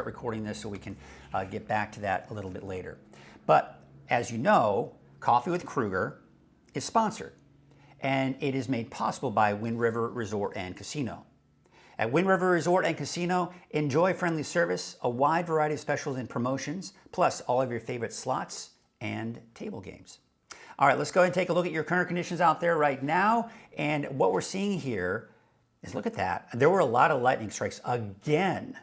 recording this so we can get back to that a little bit later. But as you know, Coffee with Krueger is sponsored, and it is made possible by Wind River Resort and Casino. At Wind River Resort and Casino, enjoy friendly service, a wide variety of specials and promotions, plus all of your favorite slots and table games. All right, let's go ahead and take a look at your current conditions out there right now. And what we're seeing here is, look at that. There were a lot of lightning strikes again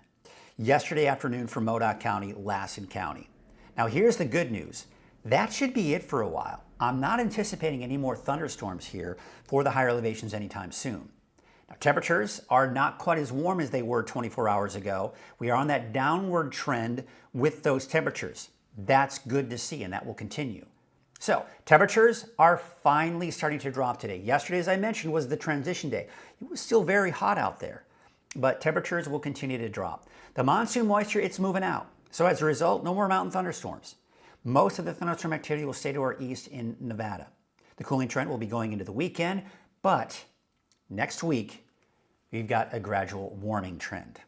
yesterday afternoon for Modoc County, Lassen County. Now here's the good news. That should be it for a while. I'm not anticipating any more thunderstorms here for the higher elevations anytime soon. Now, temperatures are not quite as warm as they were 24 hours ago. We are on that downward trend with those temperatures. That's good to see, and that will continue. So, temperatures are finally starting to drop today. Yesterday, as I mentioned, was the transition day. It was still very hot out there, but temperatures will continue to drop. The monsoon moisture, it's moving out. So as a result, no more mountain thunderstorms. Most of the thunderstorm activity will stay to our east in Nevada. The cooling trend will be going into the weekend, but next week, we've got a gradual warming trend.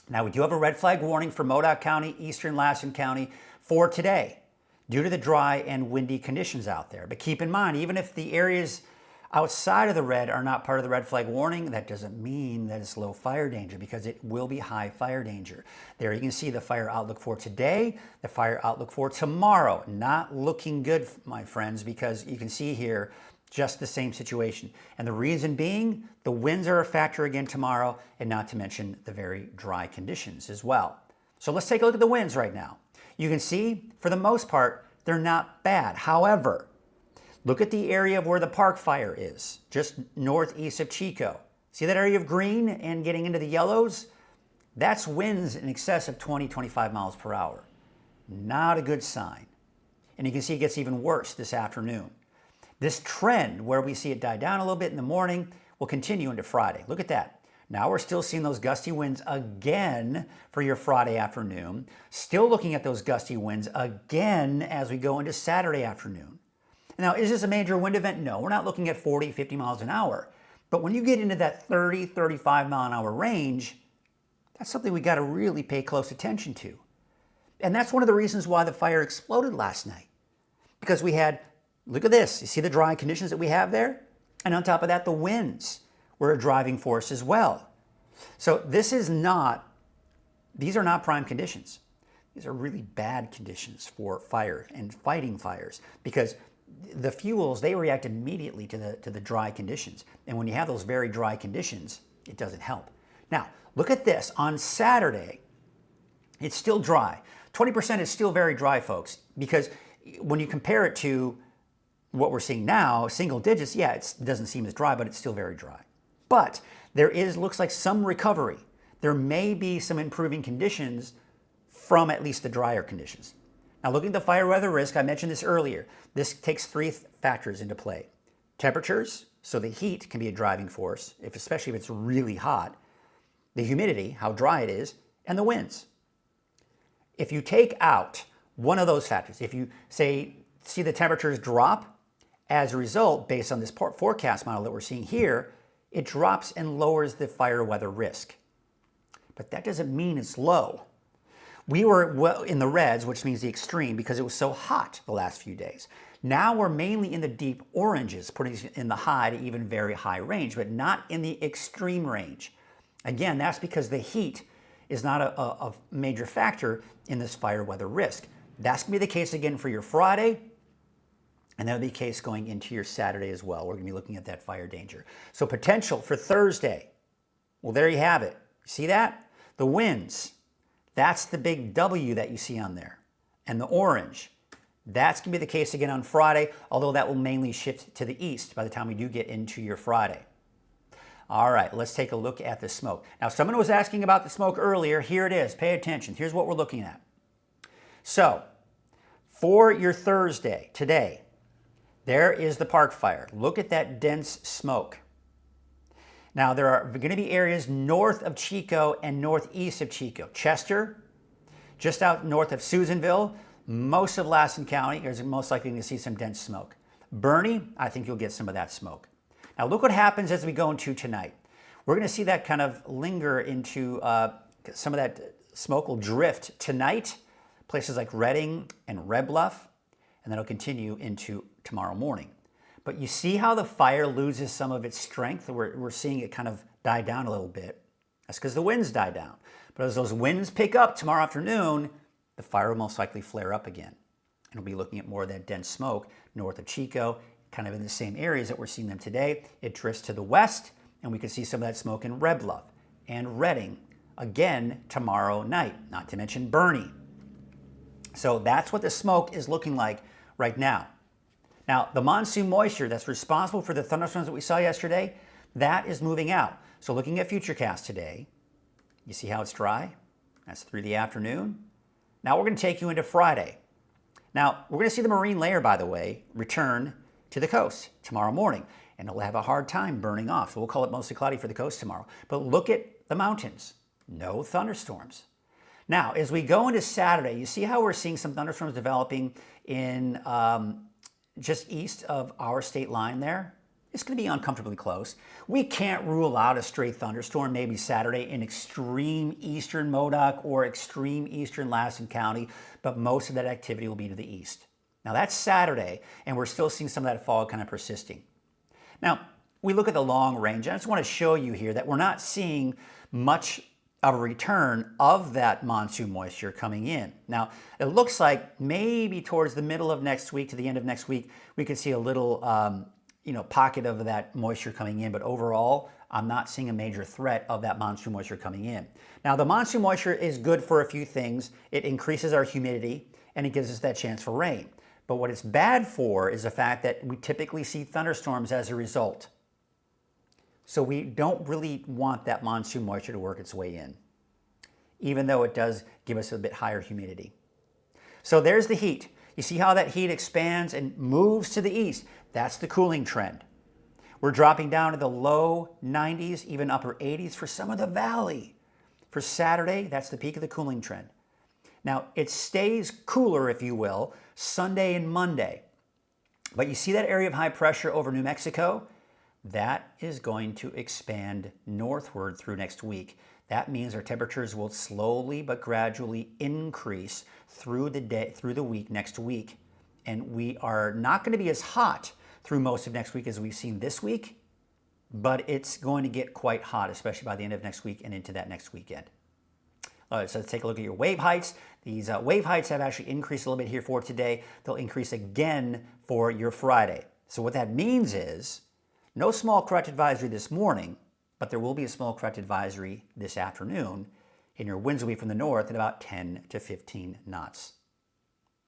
Now, we do have a red flag warning for Modoc County, eastern Lassen County for today due to the dry and windy conditions out there. But keep in mind, even if the areas outside of the red are not part of the red flag warning, that doesn't mean that it's low fire danger, because it will be high fire danger. There you can see the fire outlook for today, the fire outlook for tomorrow. Not looking good, my friends, because you can see here just the same situation. And the reason being, the winds are a factor again tomorrow, and not to mention the very dry conditions as well. So let's take a look at the winds right now. You can see, for the most part, they're not bad. However, look at the area of where the park fire is, just northeast of Chico. See that area of green and getting into the yellows? That's winds in excess of 20, 25 miles per hour. Not a good sign. And you can see it gets even worse this afternoon. This trend, where we see it die down a little bit in the morning, will continue into Friday. Look at that. Now we're still seeing those gusty winds again for your Friday afternoon. Still looking at those gusty winds again as we go into Saturday afternoon. Now, is this a major wind event? No, we're not looking at 40, 50 miles an hour. But when you get into that 30, 35 mile an hour range, that's something we got to really pay close attention to. And that's one of the reasons why the fire exploded last night. Because we had, look at this, you see the dry conditions that we have there? And on top of that, the winds were a driving force as well. So these are not prime conditions. These are really bad conditions for fire and fighting fires, because the fuels, they react immediately to the dry conditions. And when you have those very dry conditions, it doesn't help. Now, look at this. On Saturday, it's still dry. 20% is still very dry, folks, because when you compare it to what we're seeing now, single digits, yeah, it doesn't seem as dry, but it's still very dry. But there looks like some recovery. There may be some improving conditions from at least the drier conditions. Now, looking at the fire weather risk, I mentioned this earlier. This takes three factors into play. Temperatures, so the heat can be a driving force, especially if it's really hot. The humidity, how dry it is, and the winds. If you take out one of those factors, if you see the temperatures drop, as a result, based on this forecast model that we're seeing here, it drops and lowers the fire weather risk. But that doesn't mean it's low. We were in the reds, which means the extreme, because it was so hot the last few days. Now we're mainly in the deep oranges, putting us in the high to even very high range, but not in the extreme range. Again, that's because the heat is not a major factor in this fire weather risk. That's going to be the case again for your Friday, and that'll be the case going into your Saturday as well. We're going to be looking at that fire danger. So potential for Thursday. Well, there you have it. See that? The winds. That's the big W that you see on there. And the orange. That's going to be the case again on Friday, although that will mainly shift to the east by the time we do get into your Friday. All right, let's take a look at the smoke. Now, someone was asking about the smoke earlier. Here it is. Pay attention. Here's what we're looking at. So, for your Thursday, today, there is the park fire. Look at that dense smoke. Now, there are going to be areas north of Chico and northeast of Chico. Chester, just out north of Susanville, most of Lassen County, there's most likely to see some dense smoke. Bernie, I think you'll get some of that smoke. Now, look what happens as we go into tonight. We're going to see that kind of linger into some of that smoke will drift tonight, places like Redding and Red Bluff, and then it'll continue into tomorrow morning. But you see how the fire loses some of its strength? We're seeing it kind of die down a little bit. That's because the winds die down. But as those winds pick up tomorrow afternoon, the fire will most likely flare up again. And we'll be looking at more of that dense smoke north of Chico, kind of in the same areas that we're seeing them today. It drifts to the west, and we can see some of that smoke in Red Bluff and Redding again tomorrow night, not to mention Bernie. So that's what the smoke is looking like right now. Now, the monsoon moisture that's responsible for the thunderstorms that we saw yesterday, that is moving out. So looking at Futurecast today, you see how it's dry? That's through the afternoon. Now we're going to take you into Friday. Now, we're going to see the marine layer, by the way, return to the coast tomorrow morning, and it'll have a hard time burning off. So we'll call it mostly cloudy for the coast tomorrow. But look at the mountains. No thunderstorms. Now, as we go into Saturday, you see how we're seeing some thunderstorms developing in just east of our state line there? It's going to be uncomfortably close. We can't rule out a straight thunderstorm maybe Saturday in extreme eastern Modoc or extreme eastern Lassen County, but most of that activity will be to the east. Now that's Saturday, and we're still seeing some of that fog kind of persisting. Now, we look at the long range. I just want to show you here that we're not seeing much of a return of that monsoon moisture coming in. Now, it looks like maybe towards the middle of next week to the end of next week, we could see a little pocket of that moisture coming in, but overall, I'm not seeing a major threat of that monsoon moisture coming in. Now, the monsoon moisture is good for a few things. It increases our humidity, and it gives us that chance for rain. But what it's bad for is the fact that we typically see thunderstorms as a result. So we don't really want that monsoon moisture to work its way in, even though it does give us a bit higher humidity. So there's the heat. You see how that heat expands and moves to the east? That's the cooling trend. We're dropping down to the low 90s, even upper 80s for some of the valley. For Saturday, that's the peak of the cooling trend. Now, it stays cooler, if you will, Sunday and Monday. But you see that area of high pressure over New Mexico? That is going to expand northward through next week. That means our temperatures will slowly but gradually increase through the week next week. And we are not going to be as hot through most of next week as we've seen this week, but it's going to get quite hot, especially by the end of next week and into that next weekend. So let's take a look at your wave heights. These wave heights have actually increased a little bit here for today. They'll increase again for your Friday. So what that means is no small correct advisory this morning, but there will be a small correct advisory this afternoon, and your winds will be from the north at about 10 to 15 knots.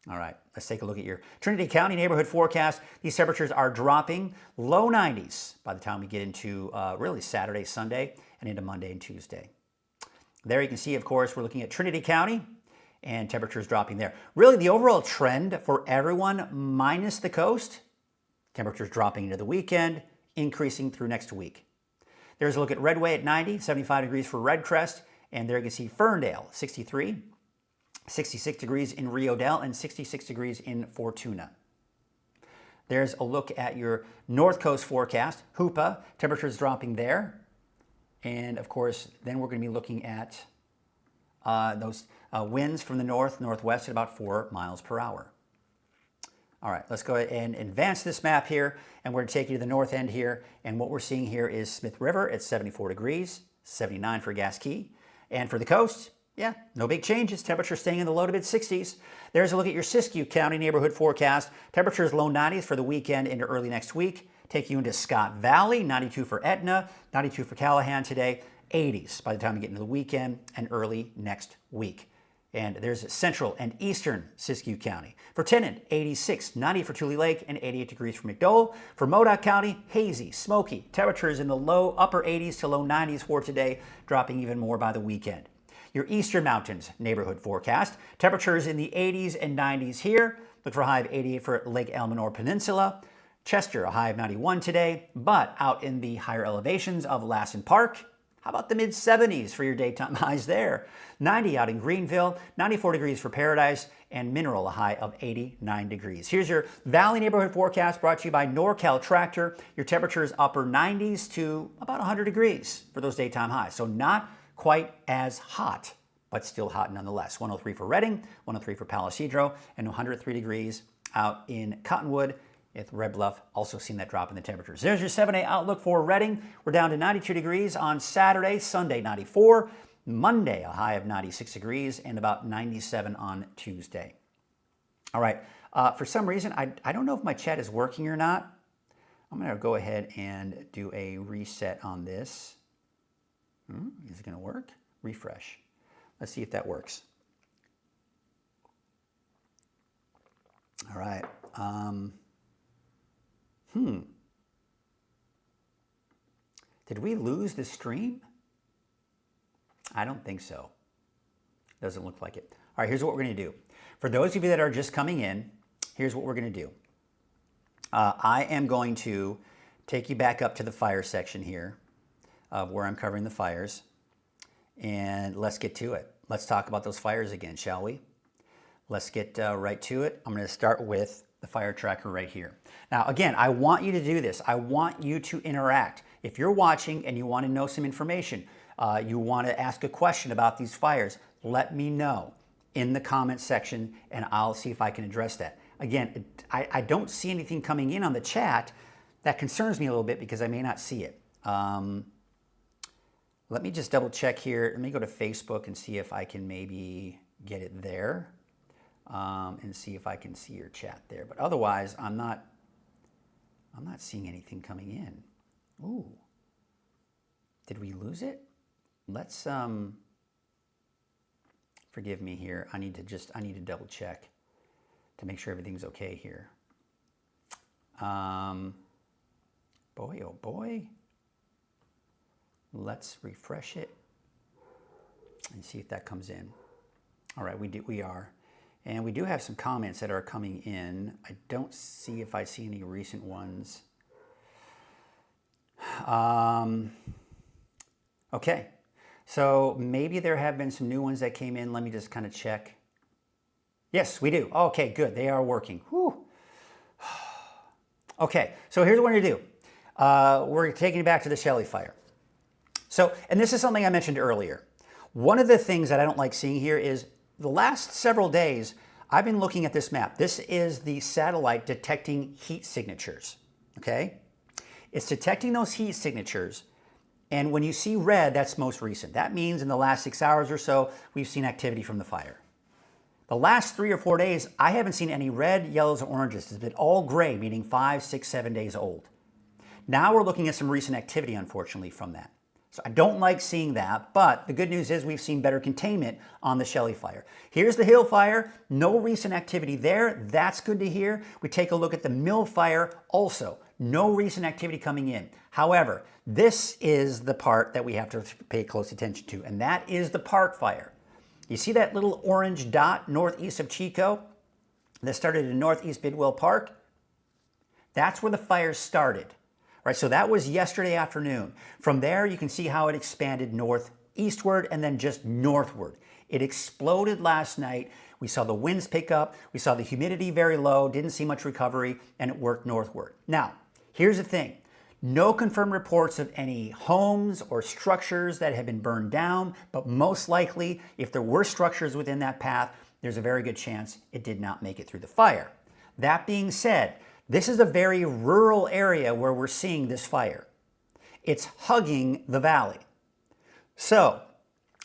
All right, let's take a look at your Trinity County neighborhood forecast. These temperatures are dropping low 90s by the time we get into really Saturday, Sunday, and into Monday and Tuesday. There you can see, of course, we're looking at Trinity County and temperatures dropping there. Really, the overall trend for everyone minus the coast, temperatures dropping into the weekend, increasing through next week. There's a look at Redway at 90, 75 degrees for Red Crest, and there you can see Ferndale, 63, 66 degrees in Rio Dell, and 66 degrees in Fortuna. There's a look at your North Coast forecast, Hoopa, temperatures dropping there. And of course, then we're going to be looking at those winds from the northwest at about 4 miles per hour. All right, let's go ahead and advance this map here, and we're going to take you to the north end here. And what we're seeing here is Smith River at 74 degrees, 79 for Gasquet. And for the coast, yeah, no big changes. Temperature staying in the low to mid 60s. There's a look at your Siskiyou County neighborhood forecast. Temperatures low 90s for the weekend into early next week. Take you into Scott Valley, 92 for Etna, 92 for Callahan today, 80s by the time we get into the weekend and early next week. And there's central and eastern Siskiyou County. For Tennant, 86, 90 for Tule Lake, and 88 degrees for McDowell. For Modoc County, hazy, smoky. Temperatures in the low upper 80s to low 90s for today, dropping even more by the weekend. Your Eastern Mountains neighborhood forecast. Temperatures in the 80s and 90s here. Look for a high of 88 for Lake Elminor Peninsula. Chester, a high of 91 today, but out in the higher elevations of Lassen Park, how about the mid-70s for your daytime highs there? 90 out in Greenville, 94 degrees for Paradise, and Mineral, a high of 89 degrees. Here's your Valley neighborhood forecast brought to you by NorCal Tractor. Your temperatures upper 90s to about 100 degrees for those daytime highs. So not quite as hot, but still hot nonetheless. 103 for Redding, 103 for Palo Cedro, and 103 degrees out in Cottonwood. With Red Bluff also seeing that drop in the temperatures. There's your 7-day outlook for Redding. We're down to 92 degrees on Saturday, Sunday 94, Monday a high of 96 degrees, and about 97 on Tuesday. All right, for some reason, I don't know if my chat is working or not. I'm going to go ahead and do a reset on this. Is it going to work? Refresh. Let's see if that works. All right. Did we lose the stream? I don't think so. Doesn't look like it. All right, here's what we're going to do. For those of you that are just coming in, here's what we're going to do. I am going to take you back up to the fire section here of where I'm covering the fires. And let's get to it. Let's talk about those fires again, shall we? Let's get right to it. I'm going to start with the fire tracker right here. Now, again, I want you to do this. I want you to interact. If you're watching and you want to know some information, you want to ask a question about these fires, let me know in the comments section and I'll see if I can address that. Again, I don't see anything coming in on the chat. That concerns me a little bit because I may not see it. Let me just double check here. Let me go to Facebook and see if I can maybe get it there. And see if I can see your chat there. But otherwise, I'm not seeing anything coming in. Ooh. Did we lose it? Let's forgive me here. I need to double check to make sure everything's okay here. Boy, oh boy. Let's refresh it and see if that comes in. All right, we are. And we do have some comments that are coming in. I don't see if I see any recent ones. Okay, so maybe there have been some new ones that came in. Let me just kind of check. Yes, we do. Okay, good. They are working. Whew. Okay, so here's what we're going to do. We're taking it back to the Shelley fire. So, and this is something I mentioned earlier. One of the things that I don't like seeing here is the last several days, I've been looking at this map. This is the satellite detecting heat signatures, okay? It's detecting those heat signatures, and when you see red, that's most recent. That means in the last 6 hours or so, we've seen activity from the fire. The last 3 or 4 days, I haven't seen any red, yellows, or oranges. It's been all gray, meaning 5, 6, 7 days old. Now we're looking at some recent activity, unfortunately, from that. So I don't like seeing that, but the good news is we've seen better containment on the Shelley fire. Here's the Hill fire, no recent activity there. That's good to hear. We take a look at the Mill fire, also no recent activity coming in. However, this is the part that we have to pay close attention to, and that is the Park fire. You see that little orange dot northeast of Chico that started in northeast Bidwell Park? That's where the fire started. Right, so that was yesterday afternoon. From there, you can see how it expanded northeastward and then just northward. It exploded last night. We saw the winds pick up. We saw the humidity very low, didn't see much recovery, and it worked northward. Now, here's the thing. No confirmed reports of any homes or structures that have been burned down, but most likely, if there were structures within that path, there's a very good chance it did not make it through the fire. That being said, this is a very rural area where we're seeing this fire. It's hugging the valley. So,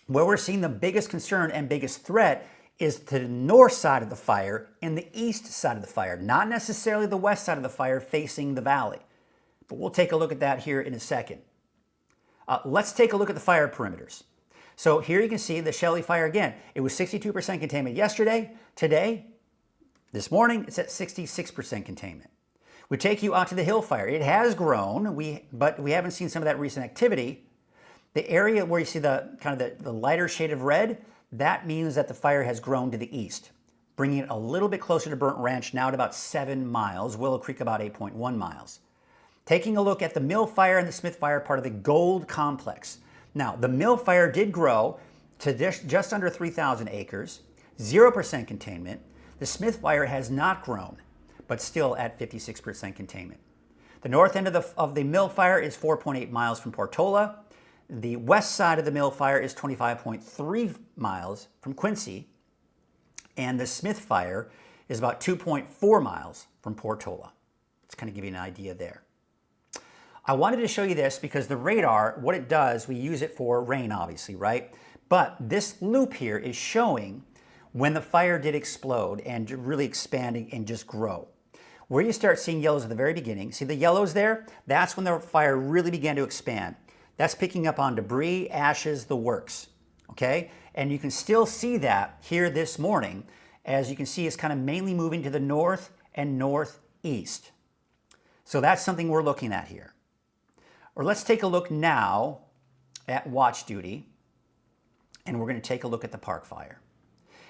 where we're seeing the biggest concern and biggest threat is to the north side of the fire and the east side of the fire, not necessarily the west side of the fire facing the valley. But we'll take a look at that here in a second. Let's take a look at the fire perimeters. So here you can see the Shelley fire again. It was 62% containment yesterday. Today, this morning, it's at 66% containment. We take you out to the Hill fire. It has grown, but we haven't seen some of that recent activity. The area where you see the kind of the lighter shade of red, that means that the fire has grown to the east, bringing it a little bit closer to Burnt Ranch, now at about 7 miles, Willow Creek about 8.1 miles. Taking a look at the Mill fire and the Smith fire, part of the Gold Complex. Now, the Mill fire did grow to just under 3,000 acres, 0% containment. The Smith fire has not grown, but still at 56% containment. The north end of the Mill fire is 4.8 miles from Portola. The west side of the Mill Fire is 25.3 miles from Quincy, and the Smith Fire is about 2.4 miles from Portola. Let's kind of give you an idea there. I wanted to show you this because the radar, what it does, we use it for rain, obviously, right? But this loop here is showing when the fire did explode and really expanding and just grow. Where you start seeing yellows at the very beginning, see the yellows there? That's when the fire really began to expand. That's picking up on debris, ashes, the works, okay? And you can still see that here this morning. As you can see, it's kind of mainly moving to the north and northeast. So that's something we're looking at here. Or let's take a look now at watch duty, and we're going to take a look at the park fire.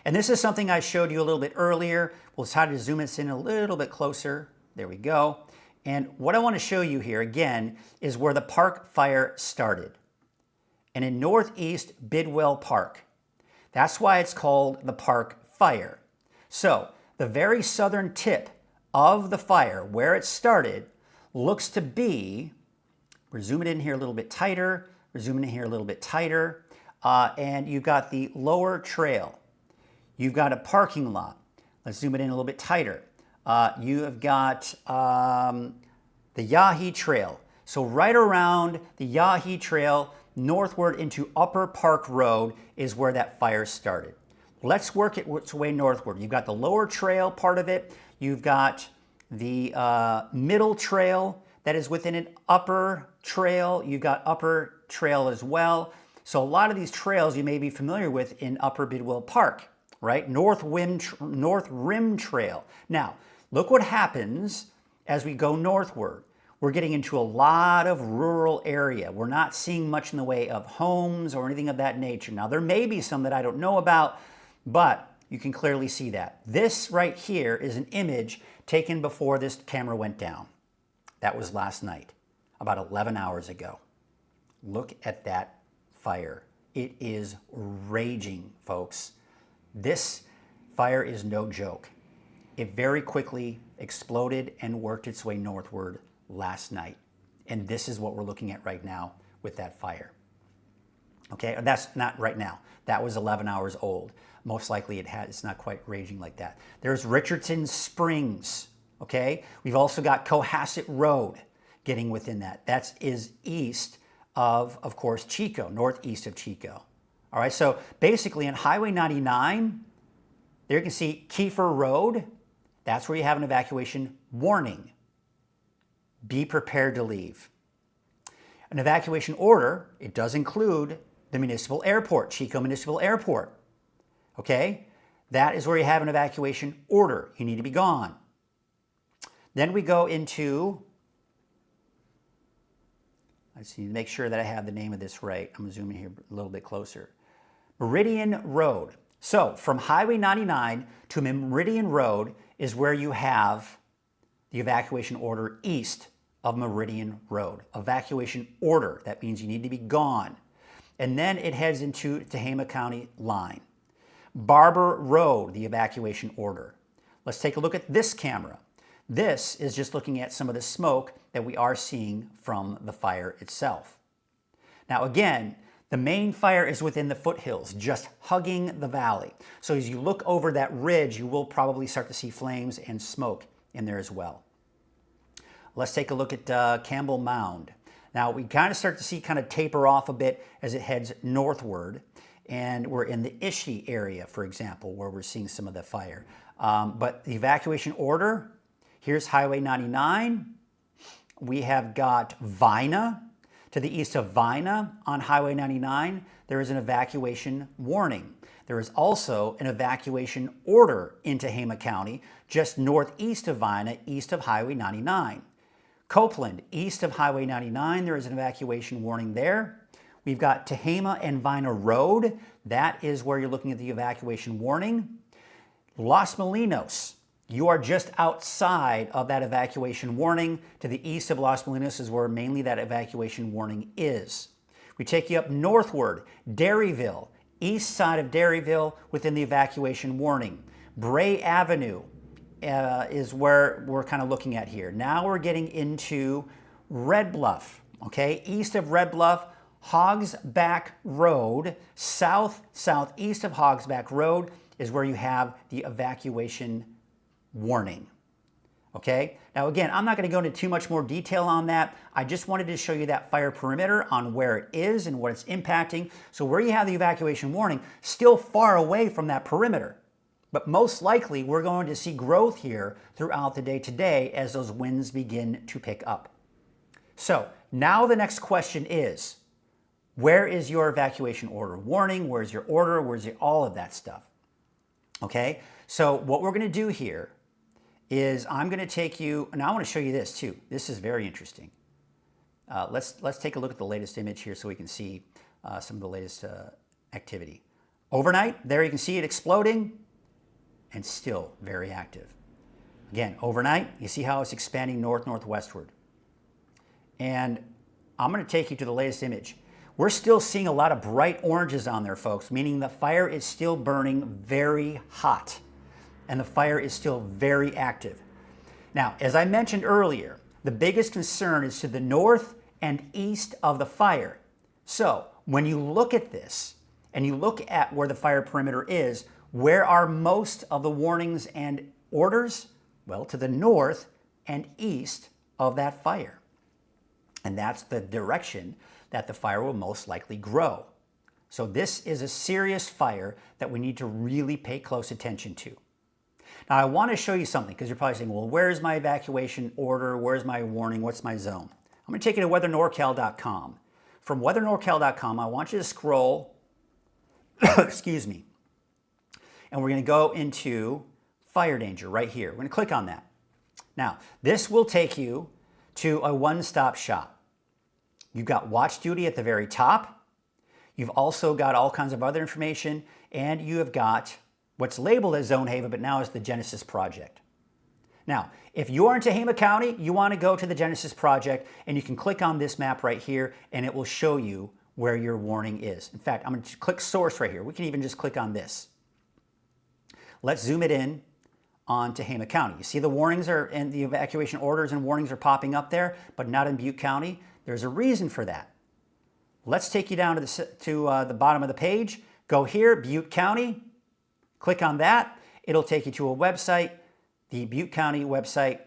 And this is something I showed you a little bit earlier. We'll try to zoom this in a little bit closer. There we go. And what I want to show you here again is where the park fire started. And in northeast Bidwell Park. That's why it's called the park fire. So the very southern tip of the fire, where it started, looks to be, we're zooming in here a little bit tighter, we're zooming in here a little bit tighter, and you've got the lower trail. You've got a parking lot. Let's zoom it in a little bit tighter. You have got the Yahee Trail. So right around the Yahee Trail, northward into Upper Park Road is where that fire started. Let's work its way northward. You've got the lower trail part of it. You've got the middle trail that is within an upper trail. You've got upper trail as well. So a lot of these trails you may be familiar with in Upper Bidwell Park, right? North Rim Trail. Now, look what happens as we go northward. We're getting into a lot of rural area. We're not seeing much in the way of homes or anything of that nature. Now, there may be some that I don't know about, but you can clearly see that. This right here is an image taken before this camera went down. That was last night, about 11 hours ago. Look at that fire. It is raging, folks. This fire is no joke. It very quickly exploded and worked its way northward last night. And this is what we're looking at right now with that fire. Okay, that's not right now. That was 11 hours old. Most likely it's not quite raging like that. There's Richardson Springs, okay? We've also got Cohasset Road getting within that. That is east of course, Chico, northeast of Chico. All right, so basically on Highway 99, there you can see Kiefer Road. That's where you have an evacuation warning. Be prepared to leave. An evacuation order, it does include the municipal airport, Chico Municipal Airport. Okay? That is where you have an evacuation order. You need to be gone. Then we go into, I just need to make sure that I have the name of this right. I'm going to zoom in here a little bit closer. Meridian Road. So from Highway 99 to Meridian Road is where you have the evacuation order east of Meridian Road. Evacuation order. That means you need to be gone. And then it heads into Tehama County line. Barber Road, the evacuation order. Let's take a look at this camera. This is just looking at some of the smoke that we are seeing from the fire itself. Now again, the main fire is within the foothills, just hugging the valley. So as you look over that ridge, you will probably start to see flames and smoke in there as well. Let's take a look at Campbell Mound. Now we kind of start to see kind of taper off a bit as it heads northward. And we're in the Ishii area, for example, where we're seeing some of the fire. But the evacuation order, here's Highway 99. We have got Vina. To the east of Vina on Highway 99, there is an evacuation warning. There is also an evacuation order in Tehama County, just northeast of Vina, east of Highway 99. Copeland, east of Highway 99, there is an evacuation warning there. We've got Tehama and Vina Road. That is where you're looking at the evacuation warning. Los Molinos, you are just outside of that evacuation warning. To the east of Los Molinos is where mainly that evacuation warning is. We take you up northward, Dairyville, east side of Dairyville within the evacuation warning. Bray Avenue is where we're kind of looking at here. Now we're getting into Red Bluff, okay? East of Red Bluff, Hogsback Road, southeast of Hogsback Road, is where you have the evacuation warning. Okay, now again, I'm not going to go into too much more detail on that. I just wanted to show you that fire perimeter on where it is and what it's impacting. So where you have the evacuation warning, still far away from that perimeter. But most likely, we're going to see growth here throughout the day today as those winds begin to pick up. So now the next question is, where is your evacuation order warning? Where's your order? Where's all of that stuff? Okay, so what we're going to do here is I'm going to take you, and I want to show you this too. This is very interesting. Let's take a look at the latest image here so we can see some of the latest activity. Overnight, there you can see it exploding and still very active. Again, overnight, you see how it's expanding northwestward. And I'm going to take you to the latest image. We're still seeing a lot of bright oranges on there, folks, meaning the fire is still burning very hot and the fire is still very active. Now, as I mentioned earlier, the biggest concern is to the north and east of the fire. So when you look at this and you look at where the fire perimeter is, where are most of the warnings and orders? Well, to the north and east of that fire. And that's the direction that the fire will most likely grow. So this is a serious fire that we need to really pay close attention to. Now I want to show you something because you're probably saying, well, where's my evacuation order? Where's my warning? What's my zone? I'm going to take you to weathernorcal.com. From weathernorcal.com, I want you to scroll, excuse me, and we're going to go into fire danger right here. We're going to click on that. Now, this will take you to a one-stop shop. You've got watch duty at the very top. You've also got all kinds of other information, and you have got what's labeled as Zone Haven, but now is the Genesis Project. Now, if you are in Tehama County, you want to go to the Genesis Project, and you can click on this map right here, and it will show you where your warning is. In fact, I'm going to click Source right here. We can even just click on this. Let's zoom it in on Tehama County. You see the warnings are, and the evacuation orders and warnings are popping up there, but not in Butte County. There's a reason for that. Let's take you down to the bottom of the page. Go here, Butte County. Click on that. It'll take you to a website, the Butte County website,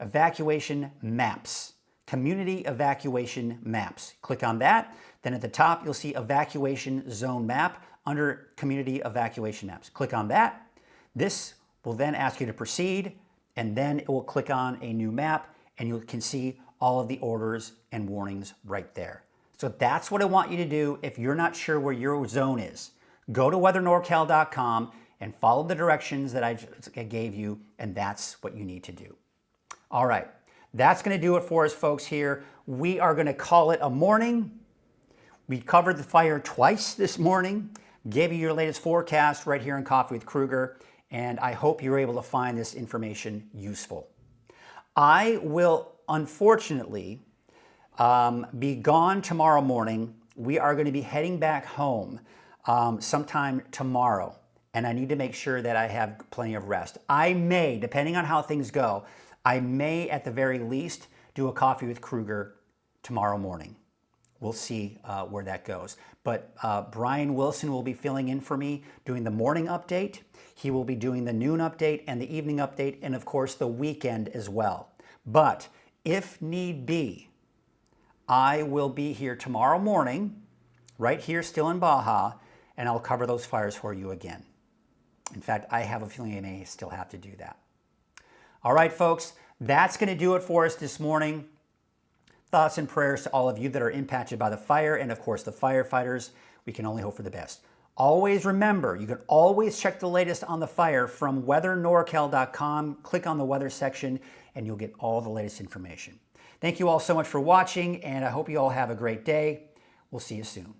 Evacuation Maps, Community Evacuation Maps. Click on that. Then at the top, you'll see Evacuation Zone Map under Community Evacuation Maps. Click on that. This will then ask you to proceed, and then it will click on a new map, and you can see all of the orders and warnings right there. So that's what I want you to do if you're not sure where your zone is. Go to weathernorcal.com and follow the directions that I gave you, and that's what you need to do. All right, that's going to do it for us, folks, here. We are going to call it a morning. We covered the fire twice this morning, gave you your latest forecast right here in Coffee with Krueger, and I hope you're able to find this information useful. I will, unfortunately, be gone tomorrow morning. We are going to be heading back home sometime tomorrow, and I need to make sure that I have plenty of rest. I may, depending on how things go, I may at the very least do a Coffee with Krueger tomorrow morning. We'll see where that goes. But Brian Wilson will be filling in for me, doing the morning update. He will be doing the noon update and the evening update, and of course the weekend as well. But if need be, I will be here tomorrow morning, right here still in Baja, and I'll cover those fires for you again. In fact, I have a feeling I may still have to do that. All right, folks, that's going to do it for us this morning. Thoughts and prayers to all of you that are impacted by the fire, and of course the firefighters. We can only hope for the best. Always remember, you can always check the latest on the fire from weathernorcal.com. Click on the weather section and you'll get all the latest information. Thank you all so much for watching, and I hope you all have a great day. We'll see you soon.